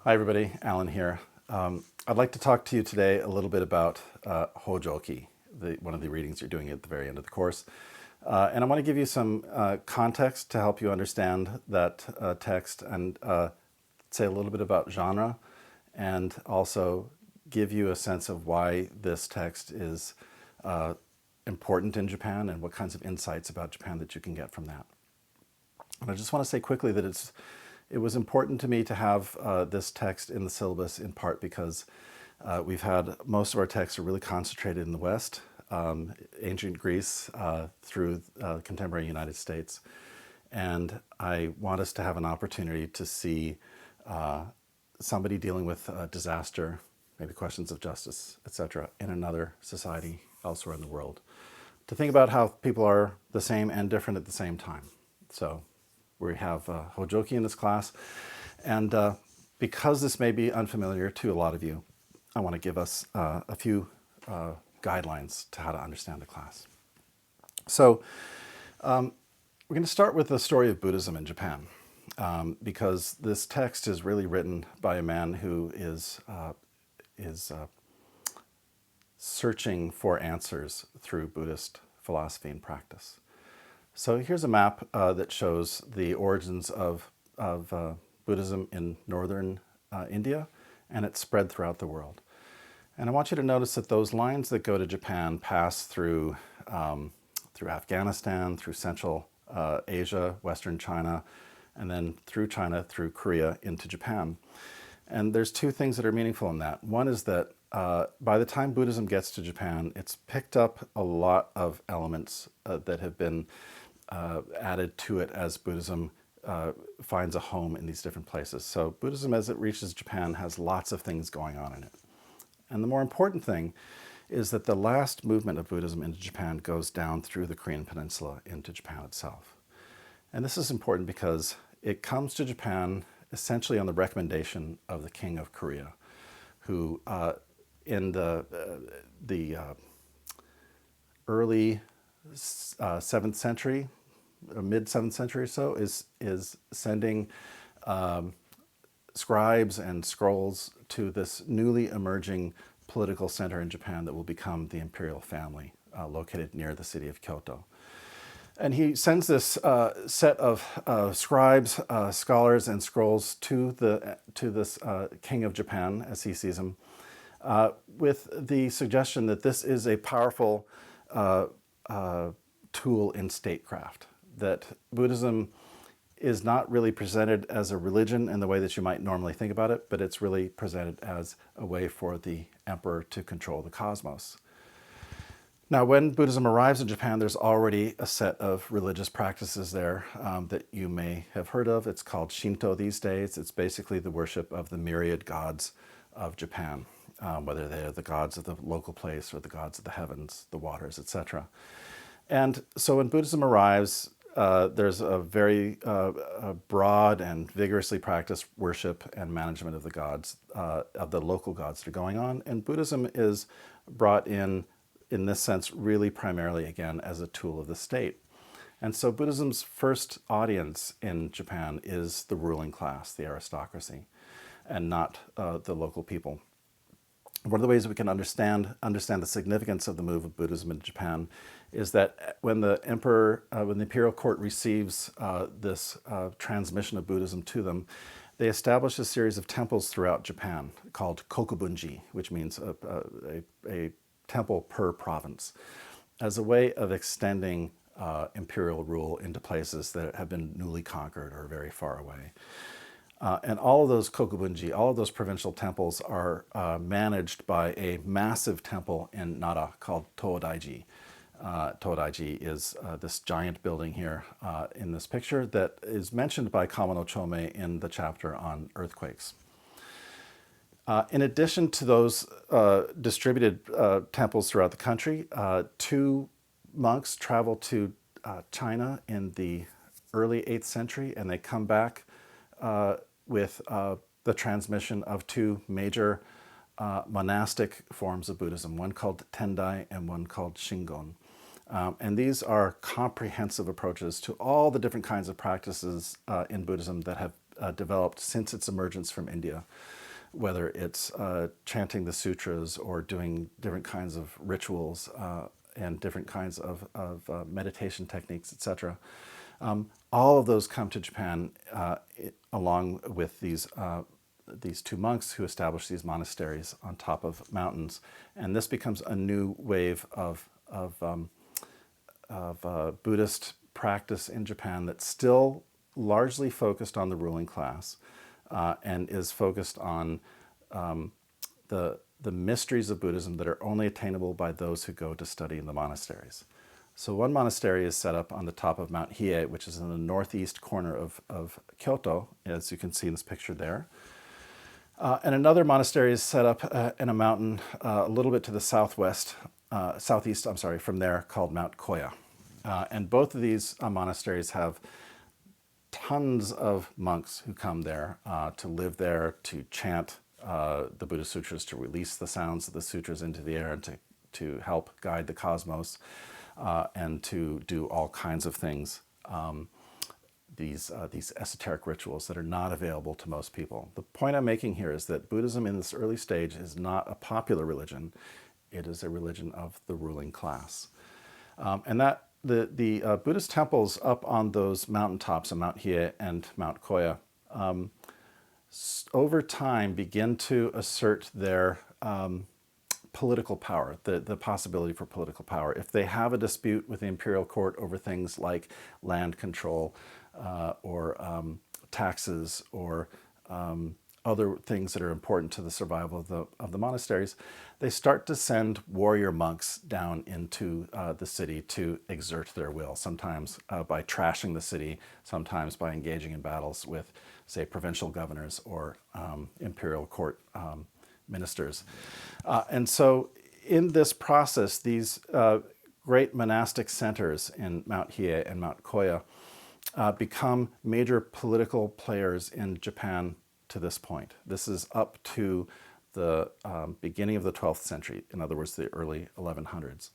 Hi everybody, Alan here. I'd like to talk to you today a little bit about Hojoki, one of the readings you're doing at the very end of the course. And I want to give you some context to help you understand that text and say a little bit about genre and also give you a sense of why this text is important in Japan and what kinds of insights about Japan that you can get from that. And I just want to say quickly that it was important to me to have this text in the syllabus in part because we've had most of our texts are really concentrated in the West, ancient Greece through contemporary United States. And I want us to have an opportunity to see somebody dealing with disaster, maybe questions of justice, etc., in another society elsewhere in the world. To think about how people are the same and different at the same time. So we have Hojoki in this class. And because this may be unfamiliar to a lot of you, I want to give us a few guidelines to how to understand the class. So we're going to start with the story of Buddhism in Japan, because this text is really written by a man who is searching for answers through Buddhist philosophy and practice. So here's a map that shows the origins of Buddhism in northern India, and it's spread throughout the world. And I want you to notice that those lines that go to Japan pass through Afghanistan, through Central Asia, Western China, and then through China, through Korea, into Japan. And there's two things that are meaningful in that. One is that by the time Buddhism gets to Japan, it's picked up a lot of elements that have been added to it as Buddhism finds a home in these different places. So Buddhism, as it reaches Japan, has lots of things going on in it. And the more important thing is that the last movement of Buddhism into Japan goes down through the Korean Peninsula into Japan itself. And this is important because it comes to Japan essentially on the recommendation of the King of Korea, who in the early 7th century, mid-7th century or so, is sending scribes and scrolls to this newly emerging political center in Japan that will become the imperial family, located near the city of Kyoto. And he sends this set of scribes, scholars, and scrolls to this king of Japan, as he sees him, with the suggestion that this is a powerful tool in statecraft, that Buddhism is not really presented as a religion in the way that you might normally think about it, but it's really presented as a way for the emperor to control the cosmos. Now, when Buddhism arrives in Japan, there's already a set of religious practices there that you may have heard of. It's called Shinto these days. It's basically the worship of the myriad gods of Japan, whether they're the gods of the local place or the gods of the heavens, the waters, etc. And so when Buddhism arrives, there's a very broad and vigorously practiced worship and management of the gods, of the local gods that are going on. And Buddhism is brought in this sense, really primarily, again, as a tool of the state. And so Buddhism's first audience in Japan is the ruling class, the aristocracy, and not the local people. One of the ways we can understand the significance of the move of Buddhism in Japan is that when the emperor, when the imperial court receives this transmission of Buddhism to them, they establish a series of temples throughout Japan called kokubunji, which means a temple per province, as a way of extending imperial rule into places that have been newly conquered or very far away. And all of those kokubunji, all of those provincial temples are managed by a massive temple in Nara called Todaiji. Todaiji is this giant building here in this picture that is mentioned by Kamo no Chômei in the chapter on earthquakes. In addition to those distributed temples throughout the country, two monks travel to China in the early 8th century, and they come back with the transmission of two major monastic forms of Buddhism, one called Tendai and one called Shingon. And these are comprehensive approaches to all the different kinds of practices in Buddhism that have developed since its emergence from India, whether it's chanting the sutras or doing different kinds of rituals and different kinds of meditation techniques, etc. All of those come to Japan along with these two monks who established these monasteries on top of mountains, and this becomes a new wave of Buddhist practice in Japan that's still largely focused on the ruling class and is focused on the mysteries of Buddhism that are only attainable by those who go to study in the monasteries. So one monastery is set up on the top of Mount Hiei, which is in the northeast corner of Kyoto, as you can see in this picture there. And another monastery is set up in a mountain a little bit to the southeast, from there, called Mount Koya. And both of these monasteries have tons of monks who come there to live there, to chant the Buddhist sutras, to release the sounds of the sutras into the air, and to help guide the cosmos, and to do all kinds of things, these esoteric rituals that are not available to most people. The point I'm making here is that Buddhism in this early stage is not a popular religion. It is a religion of the ruling class. And that the Buddhist temples up on those mountaintops of Mount Hiei and Mount Koya over time begin to assert their political power, the possibility for political power. If they have a dispute with the imperial court over things like land control or taxes or other things that are important to the survival of the monasteries, they start to send warrior monks down into the city to exert their will, sometimes by trashing the city, sometimes by engaging in battles with, say, provincial governors or imperial court ministers. And so in this process, these great monastic centers in Mount Hiei and Mount Koya become major political players in Japan to this point. This is up to the beginning of the 12th century, in other words, the early 1100s.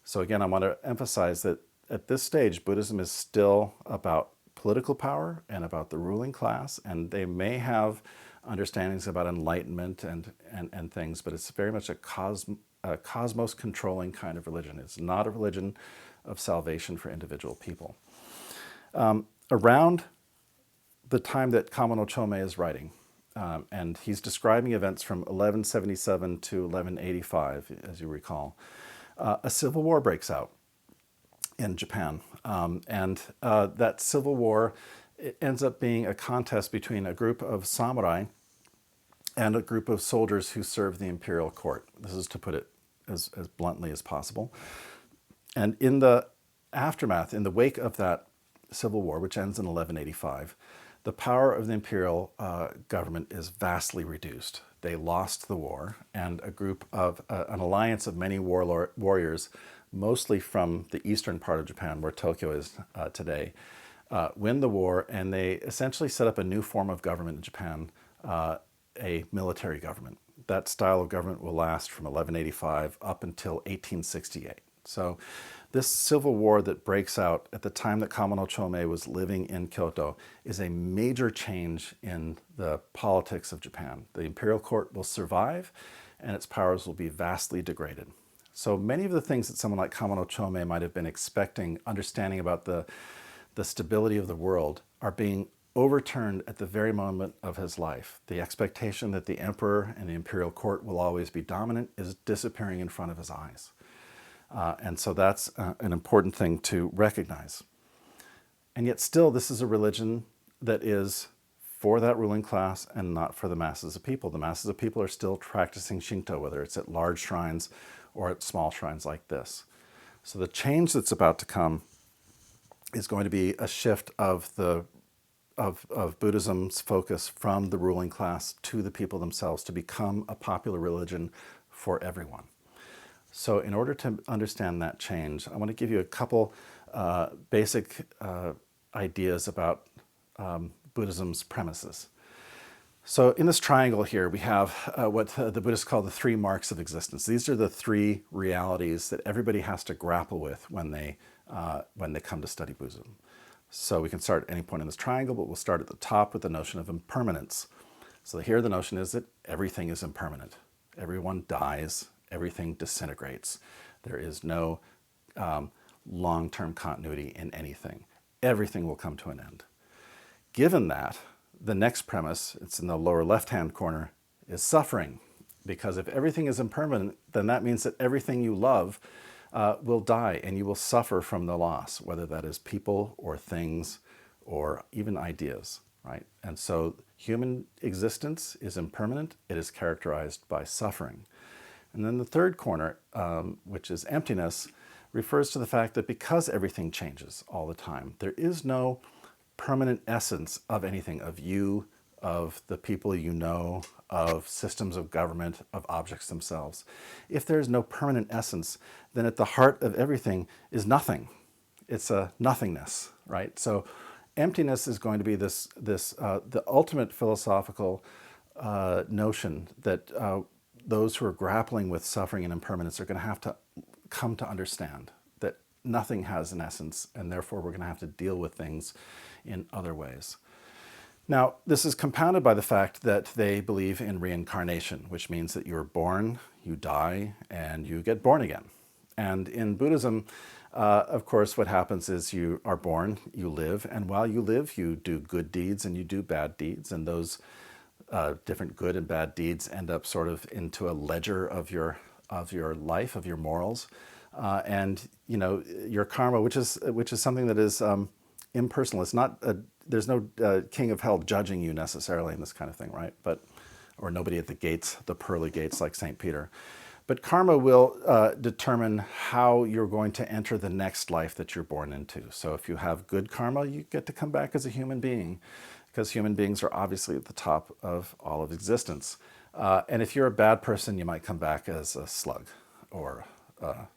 So again, I want to emphasize that at this stage, Buddhism is still about political power and about the ruling class, and they may have understandings about enlightenment and things, but it's very much a cosmos controlling kind of religion. It's not a religion of salvation for individual people. Around the time that Kamo no Chômei is writing, and he's describing events from 1177 to 1185, as you recall, a civil war breaks out in Japan. And that civil war, it ends up being a contest between a group of samurai and a group of soldiers who serve the imperial court. This is to put it as bluntly as possible. And in the aftermath, in the wake of that civil war, which ends in 1185, the power of the imperial government is vastly reduced. They lost the war, and a group of an alliance of many warriors, mostly from the eastern part of Japan, where Tokyo is today, win the war, and they essentially set up a new form of government in Japan, a military government. That style of government will last from 1185 up until 1868. So this civil war that breaks out at the time that Kamo no Chômei was living in Kyoto is a major change in the politics of Japan. The imperial court will survive, and its powers will be vastly degraded. So many of the things that someone like Kamo no Chômei might have been expecting, understanding about the stability of the world, are being overturned at the very moment of his life. The expectation that the emperor and the imperial court will always be dominant is disappearing in front of his eyes. And so that's an important thing to recognize. And yet still, this is a religion that is for that ruling class and not for the masses of people. The masses of people are still practicing Shinto, whether it's at large shrines or at small shrines like this. So the change that's about to come is going to be a shift of Buddhism's focus from the ruling class to the people themselves to become a popular religion for everyone. So in order to understand that change, I want to give you a couple basic ideas about Buddhism's premises. So in this triangle here, we have what the Buddhists call the three marks of existence. These are the three realities that everybody has to grapple with when they come to study Buddhism. So we can start at any point in this triangle, but we'll start at the top with the notion of impermanence. So here the notion is that everything is impermanent. Everyone dies, everything disintegrates. There is no long-term continuity in anything. Everything will come to an end. Given that, the next premise, it's in the lower left-hand corner, is suffering. Because if everything is impermanent, then that means that everything you love will die and you will suffer from the loss, whether that is people or things or even ideas, right? And so human existence is impermanent. It is characterized by suffering. And then the third corner, which is emptiness, refers to the fact that because everything changes all the time, there is no permanent essence of anything, of you, of the people you know, of systems of government, of objects themselves. If there is no permanent essence, then at the heart of everything is nothing. It's a nothingness, right? So emptiness is going to be the ultimate philosophical notion that those who are grappling with suffering and impermanence are going to have to come to understand that nothing has an essence, and therefore we're going to have to deal with things in other ways. Now, this is compounded by the fact that they believe in reincarnation, which means that you're born, you die, and you get born again. And in Buddhism, of course, what happens is you are born, you live, and while you live, you do good deeds and you do bad deeds, and those different good and bad deeds end up sort of into a ledger of your life, of your morals, and you know your karma, which is something that is impersonal. It's not there's no king of hell judging you necessarily in this kind of thing, right? Or nobody at the gates, the pearly gates, like St. Peter. But karma will determine how you're going to enter the next life that you're born into. So if you have good karma, you get to come back as a human being, because human beings are obviously at the top of all of existence. And if you're a bad person, you might come back as a slug or a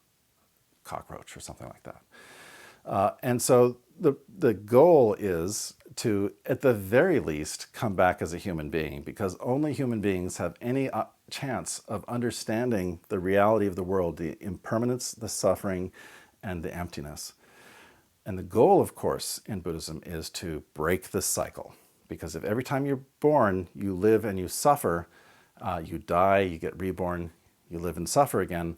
cockroach or something like that. And so the goal is to, at the very least, come back as a human being, because only human beings have any chance of understanding the reality of the world, the impermanence, the suffering, and the emptiness. And the goal, of course, in Buddhism is to break this cycle, because if every time you're born, you live and you suffer, you die, you get reborn, you live and suffer again,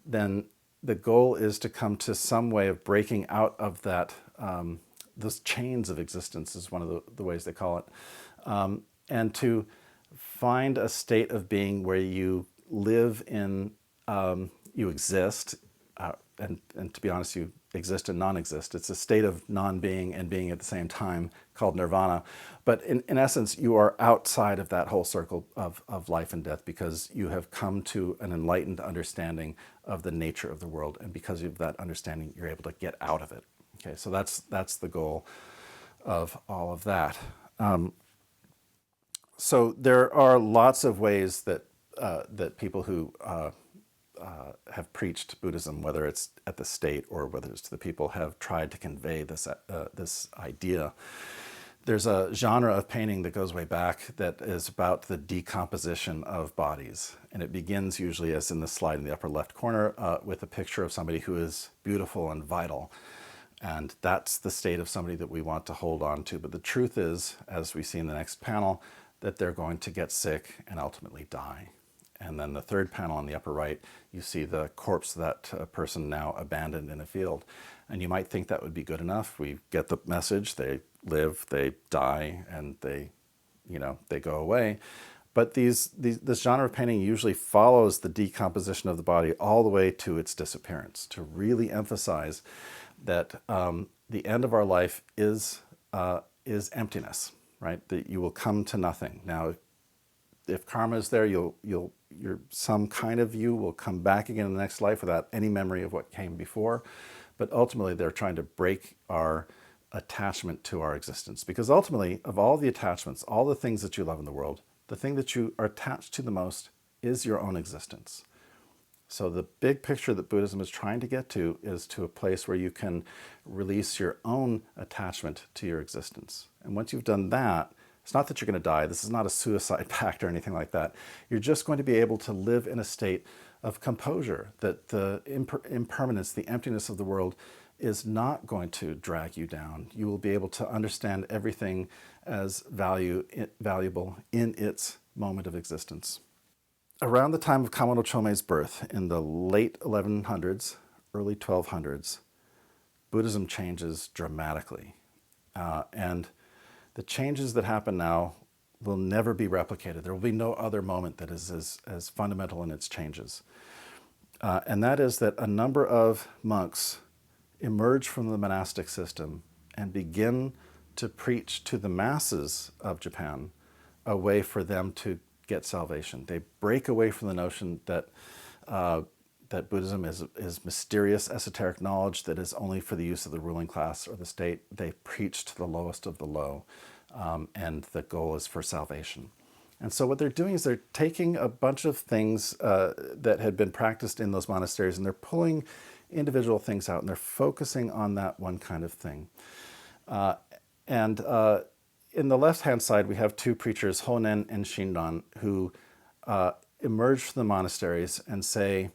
then the goal is to come to some way of breaking out of that, those chains of existence is one of the ways they call it, and to find a state of being where you live in, you exist, and to be honest, you exist and non-exist. It's a state of non-being and being at the same time called nirvana. But in essence, you are outside of that whole circle of life and death, because you have come to an enlightened understanding of the nature of the world. And because of that understanding, you're able to get out of it. Okay, so that's the goal of all of that. So there are lots of ways that that people who have preached Buddhism, whether it's at the state or whether it's to the people, have tried to convey this this idea. There's a genre of painting that goes way back that is about the decomposition of bodies, and it begins usually, as in the slide in the upper left corner, with a picture of somebody who is beautiful and vital. And that's the state of somebody that we want to hold on to. But the truth is, as we see in the next panel, that they're going to get sick and ultimately die. And then the third panel on the upper right, you see the corpse of that person now abandoned in a field. And you might think that would be good enough. We get the message, they live, they die, and they go away. But this genre of painting usually follows the decomposition of the body all the way to its disappearance, to really emphasize that the end of our life is emptiness, right? That you will come to nothing. Now, if karma is there, some kind of you will come back again in the next life without any memory of what came before. But ultimately, they're trying to break our attachment to our existence. Because ultimately, of all the attachments, all the things that you love in the world, the thing that you are attached to the most is your own existence. So the big picture that Buddhism is trying to get to is to a place where you can release your own attachment to your existence. And once you've done that, it's not that you're going to die. This is not a suicide pact or anything like that. You're just going to be able to live in a state of composure, that the impermanence, the emptiness of the world is not going to drag you down. You will be able to understand everything as valuable in its moment of existence. Around the time of Kamo no Chômei's birth, in the late 1100s, early 1200s, Buddhism changes dramatically. And the changes that happen now will never be replicated. There will be no other moment that is as fundamental in its changes. And that is that a number of monks emerge from the monastic system and begin to preach to the masses of Japan a way for them to get salvation. They break away from the notion that that Buddhism is mysterious, esoteric knowledge that is only for the use of the ruling class or the state. They preach to the lowest of the low, and the goal is for salvation. And so what they're doing is they're taking a bunch of things that had been practiced in those monasteries, and they're pulling individual things out, and they're focusing on that one kind of thing. And in the left-hand side, we have two preachers, Honen and Shinran, who emerge from the monasteries and say,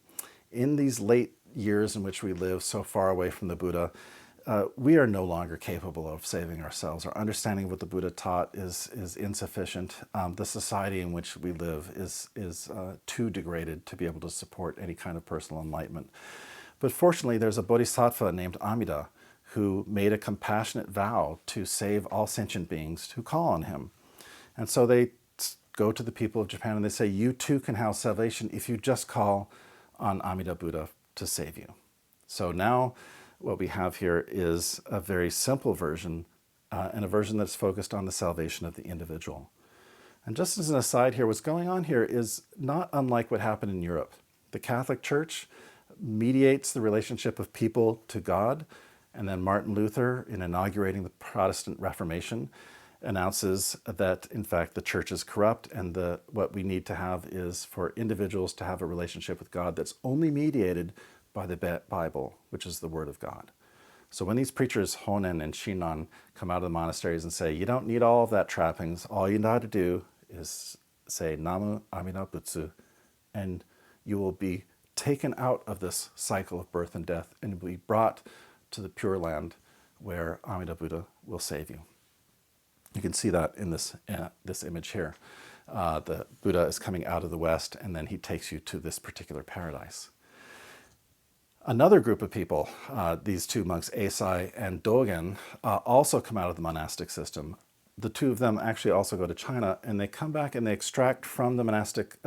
in these late years in which we live so far away from the Buddha, we are no longer capable of saving ourselves. Our understanding of what the Buddha taught is insufficient. The society in which we live is too degraded to be able to support any kind of personal enlightenment. But fortunately, there's a bodhisattva named Amida who made a compassionate vow to save all sentient beings who call on him. And so they go to the people of Japan and they say, you too can have salvation if you just call on Amida Buddha to save you. So now what we have here is a very simple version, and a version that's focused on the salvation of the individual. And just as an aside here, what's going on here is not unlike what happened in Europe. The Catholic Church mediates the relationship of people to God, and then Martin Luther, in inaugurating the Protestant Reformation, announces that, in fact, the church is corrupt, and what we need to have is for individuals to have a relationship with God that's only mediated by the Bible, which is the Word of God. So when these preachers, Honen and Shinran, come out of the monasteries and say, you don't need all of that trappings, all you know how to do is say, Namu Amida Butsu, and you will be taken out of this cycle of birth and death and be brought to the Pure Land where Amida Buddha will save you. You can see that in this image here. The Buddha is coming out of the West, and then he takes you to this particular paradise. Another group of people, these two monks, Eisai and Dogen, also come out of the monastic system. The two of them actually also go to China, and they come back and they extract from the monastic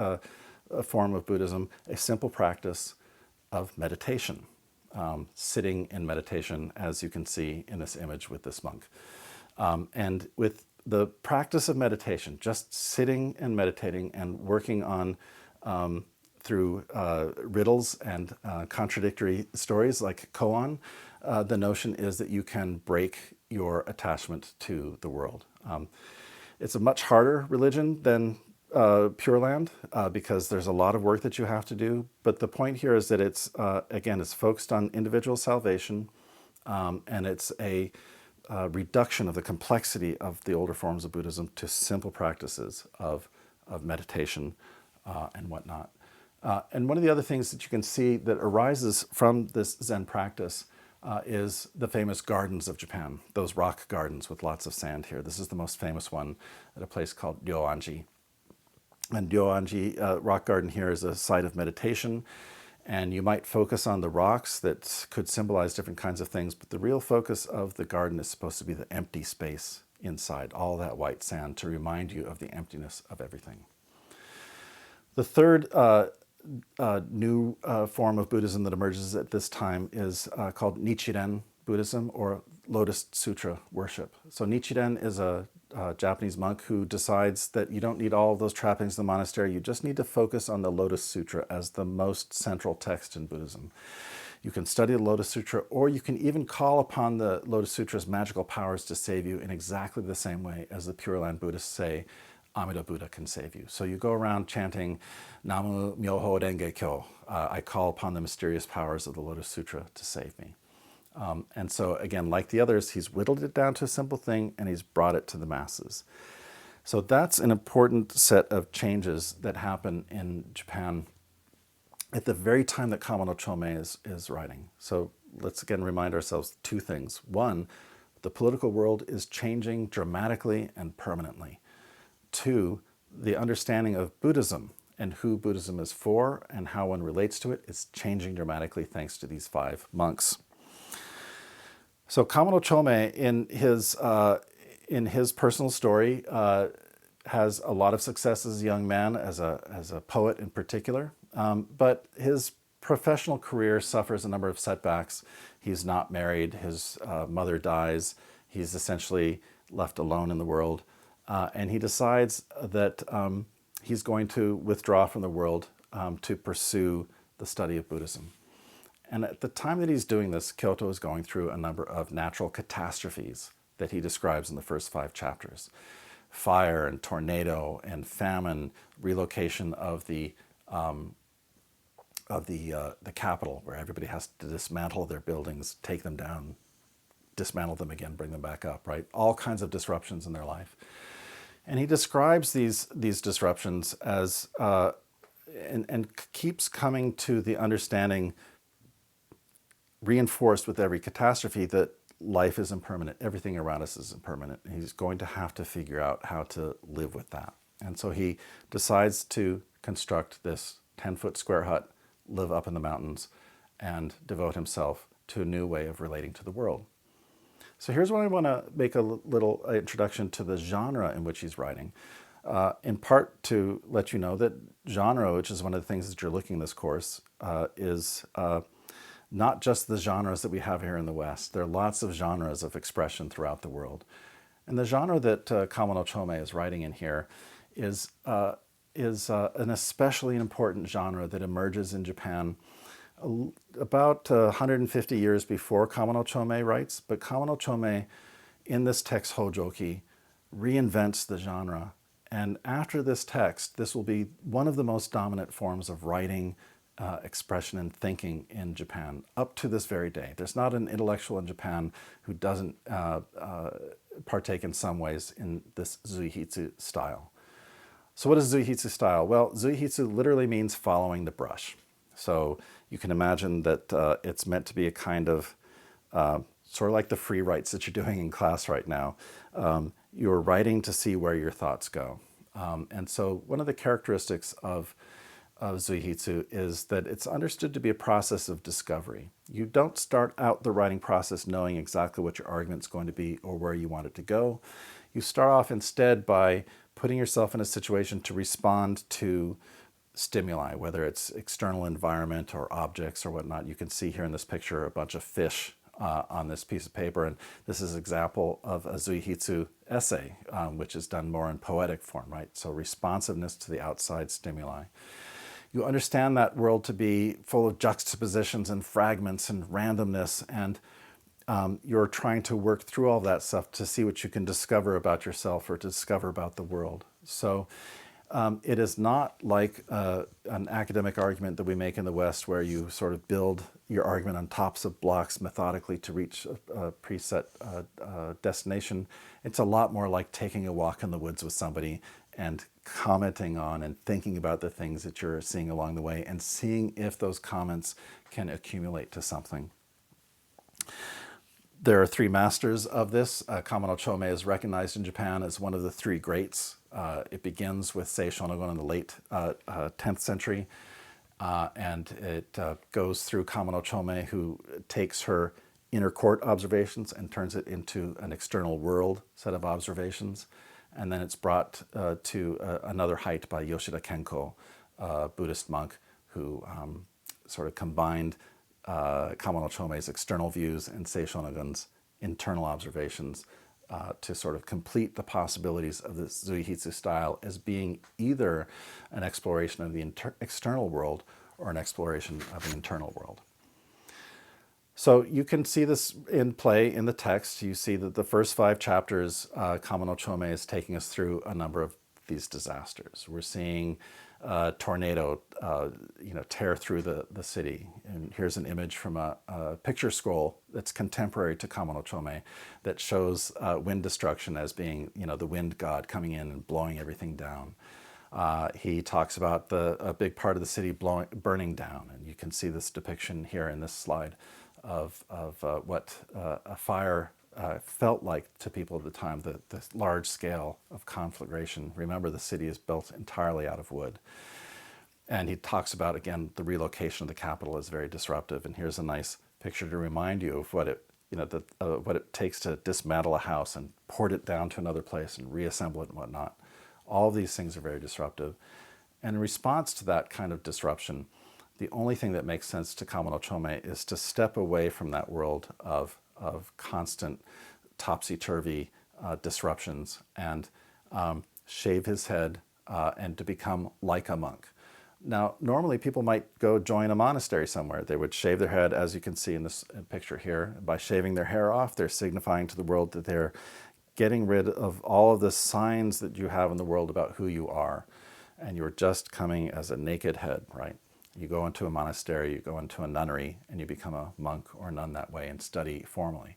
form of Buddhism a simple practice of meditation, sitting in meditation, as you can see in this image with this monk. And with the practice of meditation, just sitting and meditating and working on through riddles and contradictory stories like koan, the notion is that you can break your attachment to the world. It's a much harder religion than Pure Land because there's a lot of work that you have to do. But the point here is that it's, again, it's focused on individual salvation, and it's a reduction of the complexity of the older forms of Buddhism to simple practices of meditation and whatnot. And one of the other things that you can see that arises from this Zen practice is the famous gardens of Japan, those rock gardens with lots of sand here. This is the most famous one at a place called Ryoanji. And Ryoanji rock garden here is a site of meditation, and you might focus on the rocks that could symbolize different kinds of things, but the real focus of the garden is supposed to be the empty space inside, all that white sand, to remind you of the emptiness of everything. The third new form of Buddhism that emerges at this time is called Nichiren Buddhism, or Lotus Sutra worship. So Nichiren is a Japanese monk who decides that you don't need all of those trappings of the monastery, you just need to focus on the Lotus Sutra as the most central text in Buddhism. You can study the Lotus Sutra, or you can even call upon the Lotus Sutra's magical powers to save you in exactly the same way as the Pure Land Buddhists say Amida Buddha can save you. So you go around chanting Namu Myoho Renge Kyo. I call upon the mysterious powers of the Lotus Sutra to save me. And so again, like the others, he's whittled it down to a simple thing and he's brought it to the masses. So that's an important set of changes that happen in Japan at the very time that Kamo no Chômei is writing. So let's again remind ourselves two things. One, the political world is changing dramatically and permanently. Two, the understanding of Buddhism and who Buddhism is for and how one relates to it is changing dramatically thanks to these 5 monks. So Kamo Chômei, in his personal story, has a lot of success as a young man, as a poet in particular, but his professional career suffers a number of setbacks. He's not married, his mother dies, he's essentially left alone in the world, and he decides that he's going to withdraw from the world to pursue the study of Buddhism. And at the time that he's doing this, Kyoto is going through a number of natural catastrophes that he describes in the first 5 chapters. Fire and tornado and famine, relocation of the capital, where everybody has to dismantle their buildings, take them down, dismantle them again, bring them back up, right? All kinds of disruptions in their life. And he describes these disruptions as, and keeps coming to the understanding, reinforced with every catastrophe, that life is impermanent. Everything around us is impermanent. He's going to have to figure out how to live with that. And so he decides to construct this 10-foot square hut, live up in the mountains, and devote himself to a new way of relating to the world. So here's what I want to make a little introduction to the genre in which he's writing. In part to let you know that genre, which is one of the things that you're looking at this course, is not just the genres that we have here in the West. There are lots of genres of expression throughout the world. And the genre that Kamo Chômei is writing in here is an especially important genre that emerges in Japan about 150 years before Kamo Chômei writes. But Kamo Chômei, in this text Hojoki, reinvents the genre. And after this text, this will be one of the most dominant forms of writing, expression, and thinking in Japan up to this very day. There's not an intellectual in Japan who doesn't partake in some ways in this Zuihitsu style. So what is Zuihitsu style? Well, Zuihitsu literally means following the brush. So you can imagine that it's meant to be a kind of sort of like the free writes that you're doing in class right now. You're writing to see where your thoughts go. And so one of the characteristics of Zuihitsu is that it's understood to be a process of discovery. You don't start out the writing process knowing exactly what your argument's going to be or where you want it to go. You start off instead by putting yourself in a situation to respond to stimuli, whether it's external environment or objects or whatnot. You can see here in this picture a bunch of fish on this piece of paper, and this is an example of a Zuihitsu essay, which is done more in poetic form, right? So responsiveness to the outside stimuli. You understand that world to be full of juxtapositions and fragments and randomness, and you're trying to work through all that stuff to see what you can discover about yourself or to discover about the world. So it is not like an academic argument that we make in the West where you sort of build your argument on tops of blocks methodically to reach a preset destination. It's a lot more like taking a walk in the woods with somebody and commenting on and thinking about the things that you're seeing along the way and seeing if those comments can accumulate to something. There are 3 masters of this. Kamo Chômei is recognized in Japan as one of the 3 greats. It begins with Sei Shonagon in the late 10th century, and it goes through Kamo Chômei, who takes her inner court observations and turns it into an external world set of observations. And then it's brought to another height by Yoshida Kenko, a Buddhist monk who sort of combined Kamo Chômei's external views and Sei Shonagon's internal observations to sort of complete the possibilities of this Zuihitsu style as being either an exploration of the external world or an exploration of the internal world. So you can see this in play in the text. You see that the first 5 chapters, Kamo Chômei is taking us through a number of these disasters. We're seeing a tornado, tear through the city. And here's an image from a picture scroll that's contemporary to Kamo Chômei that shows wind destruction as being, the wind god coming in and blowing everything down. He talks about a big part of the city burning down, and you can see this depiction here in this slide what a fire felt like to people at the time, the large scale of conflagration. Remember, the city is built entirely out of wood. And he talks about, again, the relocation of the capital is very disruptive. And here's a nice picture to remind you of what it takes to dismantle a house and port it down to another place and reassemble it and whatnot. All of these things are very disruptive. And in response to that kind of disruption, the only thing that makes sense to Kamo no Chômei is to step away from that world of constant topsy-turvy disruptions and shave his head and to become like a monk. Now, normally people might go join a monastery somewhere. They would shave their head, as you can see in this picture here. By shaving their hair off, they're signifying to the world that they're getting rid of all of the signs that you have in the world about who you are. And you're just coming as a naked head, right? You go into a monastery, you go into a nunnery, and you become a monk or nun that way and study formally.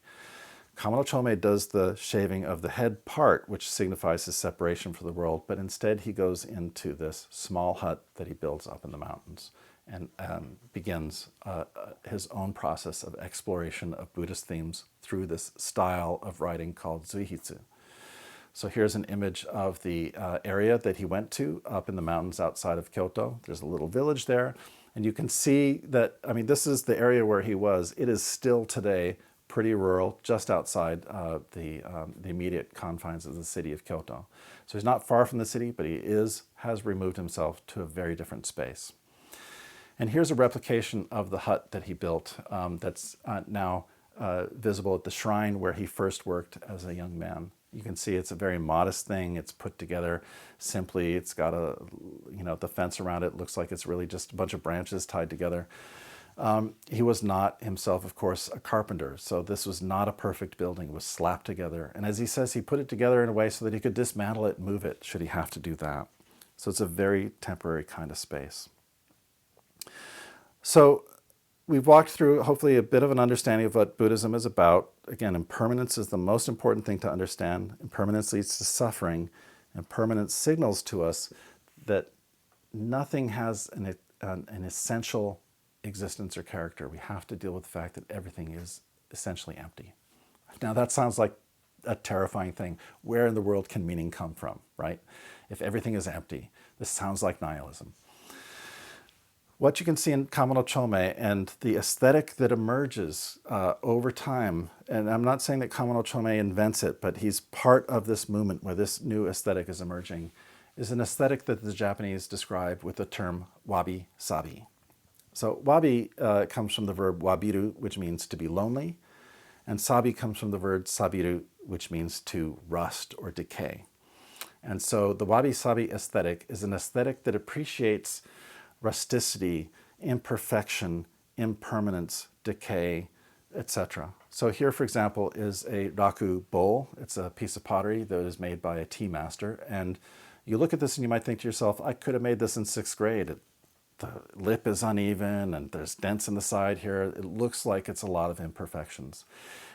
Kamo no Chômei does the shaving of the head part, which signifies his separation from the world, but instead he goes into this small hut that he builds up in the mountains and begins his own process of exploration of Buddhist themes through this style of writing called Zuihitsu. So here's an image of the area that he went to up in the mountains outside of Kyoto. There's a little village there, and you can see that, I mean, this is the area where he was. It is still today pretty rural, just outside the immediate confines of the city of Kyoto. So he's not far from the city, but he has removed himself to a very different space. And here's a replication of the hut that he built that's now visible at the shrine where he first worked as a young man. You can see it's a very modest thing. It's put together simply. It's got the fence around it. Looks like it's really just a bunch of branches tied together. He was not himself, of course, a carpenter, so this was not a perfect building. It was slapped together. And as he says, he put it together in a way so that he could dismantle it and move it, should he have to do that. So it's a very temporary kind of space. So we've walked through, hopefully, a bit of an understanding of what Buddhism is about. Again, impermanence is the most important thing to understand. Impermanence leads to suffering. Impermanence signals to us that nothing has an essential existence or character. We have to deal with the fact that everything is essentially empty. Now that sounds like a terrifying thing. Where in the world can meaning come from, right? If everything is empty, this sounds like nihilism. What you can see in Kamo no Chômei and the aesthetic that emerges over time, and I'm not saying that Kamo no Chômei invents it, but he's part of this movement where this new aesthetic is emerging, is an aesthetic that the Japanese describe with the term wabi-sabi. So wabi comes from the verb wabiru, which means to be lonely, and sabi comes from the verb sabiru, which means to rust or decay. And so the wabi-sabi aesthetic is an aesthetic that appreciates rusticity, imperfection, impermanence, decay, etc. So here, for example, is a raku bowl. It's a piece of pottery that is made by a tea master. And you look at this and you might think to yourself, I could have made this in 6th grade. The lip is uneven and there's dents in the side here. It looks like it's a lot of imperfections.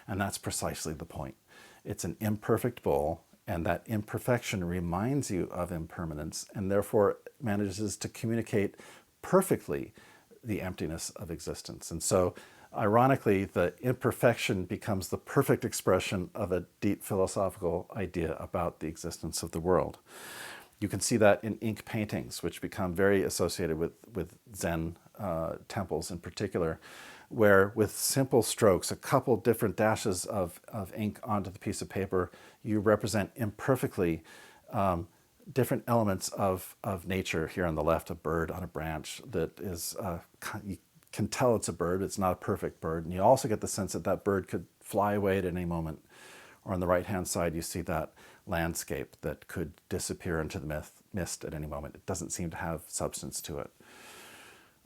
And that's precisely the point. It's an imperfect bowl, and that imperfection reminds you of impermanence and therefore manages to communicate perfectly the emptiness of existence. And so, ironically, the imperfection becomes the perfect expression of a deep philosophical idea about the existence of the world. You can see that in ink paintings, which become very associated with Zen temples in particular, where with simple strokes, a couple different dashes of ink onto the piece of paper, you represent imperfectly different elements of nature. Here on the left, a bird on a branch that is, you can tell it's a bird, it's not a perfect bird. And you also get the sense that that bird could fly away at any moment. Or on the right-hand side, you see that landscape that could disappear into the mist at any moment. It doesn't seem to have substance to it.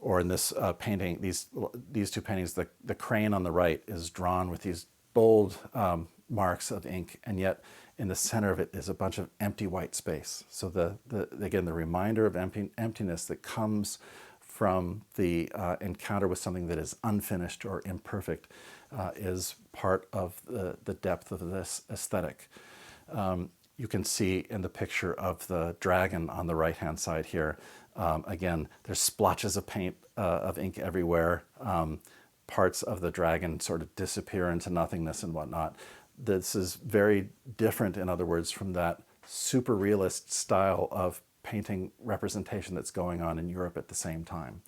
Or in this painting, these two paintings, the crane on the right is drawn with these bold marks of ink, and yet in the center of it is a bunch of empty white space. So again, the reminder of emptiness that comes from the encounter with something that is unfinished or imperfect is part of the depth of this aesthetic. You can see in the picture of the dragon on the right-hand side here, again, there's splotches of paint, of ink everywhere. parts of the dragon sort of disappear into nothingness and whatnot. This is very different, in other words, from that super realist style of painting representation that's going on in Europe at the same time.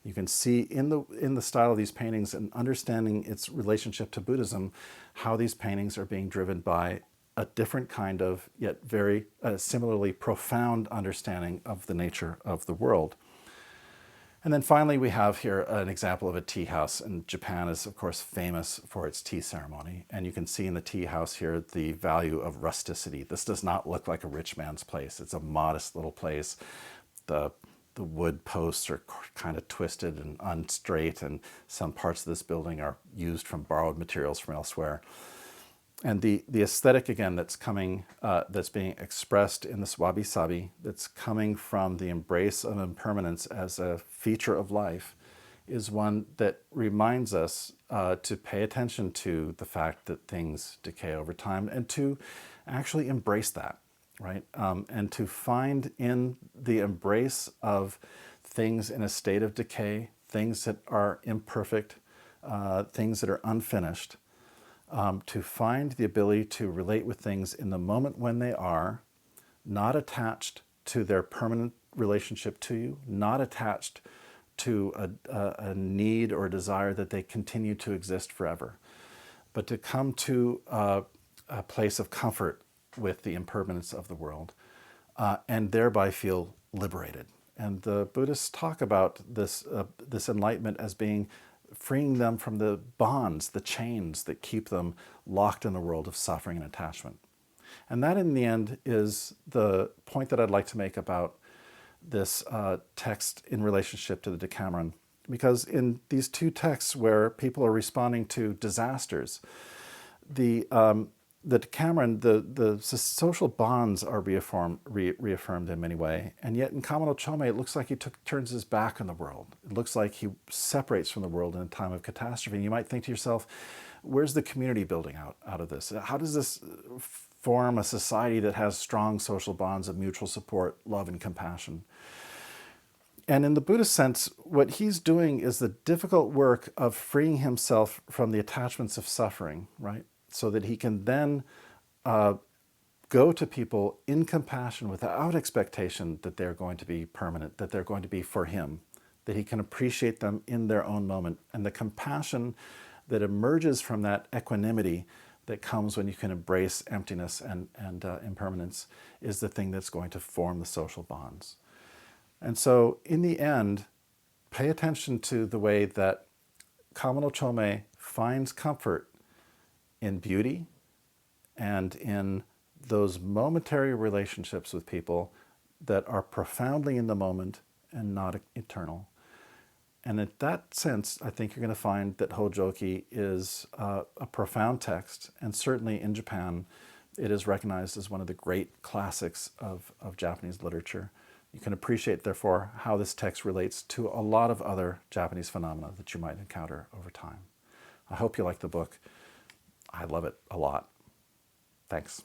You can see in the style of these paintings and understanding its relationship to Buddhism, how these paintings are being driven by a different kind of, yet very similarly profound understanding of the nature of the world. And then finally, we have here an example of a tea house. And Japan is, of course, famous for its tea ceremony. And you can see in the tea house here the value of rusticity. This does not look like a rich man's place. It's a modest little place. The wood posts are kind of twisted and unstraight, and some parts of this building are used from borrowed materials from elsewhere. And the aesthetic, again, that's coming, that's being expressed in this wabi-sabi, that's coming from the embrace of impermanence as a feature of life, is one that reminds us to pay attention to the fact that things decay over time and to actually embrace that, right? And to find in the embrace of things in a state of decay, things that are imperfect, things that are unfinished, to find the ability to relate with things in the moment when they are, not attached to their permanent relationship to you, not attached to a need or desire that they continue to exist forever, but to come to a place of comfort with the impermanence of the world, and thereby feel liberated. And the Buddhists talk about this enlightenment as being freeing them from the bonds, the chains that keep them locked in the world of suffering and attachment. And that, in the end, is the point that I'd like to make about this text in relationship to the Decameron. Because in these two texts where people are responding to disasters, the Decameron, the social bonds are reaffirmed in many ways, and yet in Kamo no Chômei, it looks like he turns his back on the world. It looks like he separates from the world in a time of catastrophe. And you might think to yourself, where's the community building out of this? How does this form a society that has strong social bonds of mutual support, love, and compassion? And in the Buddhist sense, what he's doing is the difficult work of freeing himself from the attachments of suffering, right? So that he can then go to people in compassion without expectation that they're going to be permanent, that they're going to be for him, that he can appreciate them in their own moment. And the compassion that emerges from that equanimity that comes when you can embrace emptiness and impermanence is the thing that's going to form the social bonds. And so in the end, pay attention to the way that Kamo no Chômei finds comfort in beauty and in those momentary relationships with people that are profoundly in the moment and not eternal. And in that sense, I think you're going to find that Hojoki is a profound text, and certainly in Japan, it is recognized as one of the great classics of Japanese literature. You can appreciate, therefore, how this text relates to a lot of other Japanese phenomena that you might encounter over time. I hope you like the book. I love it a lot. Thanks.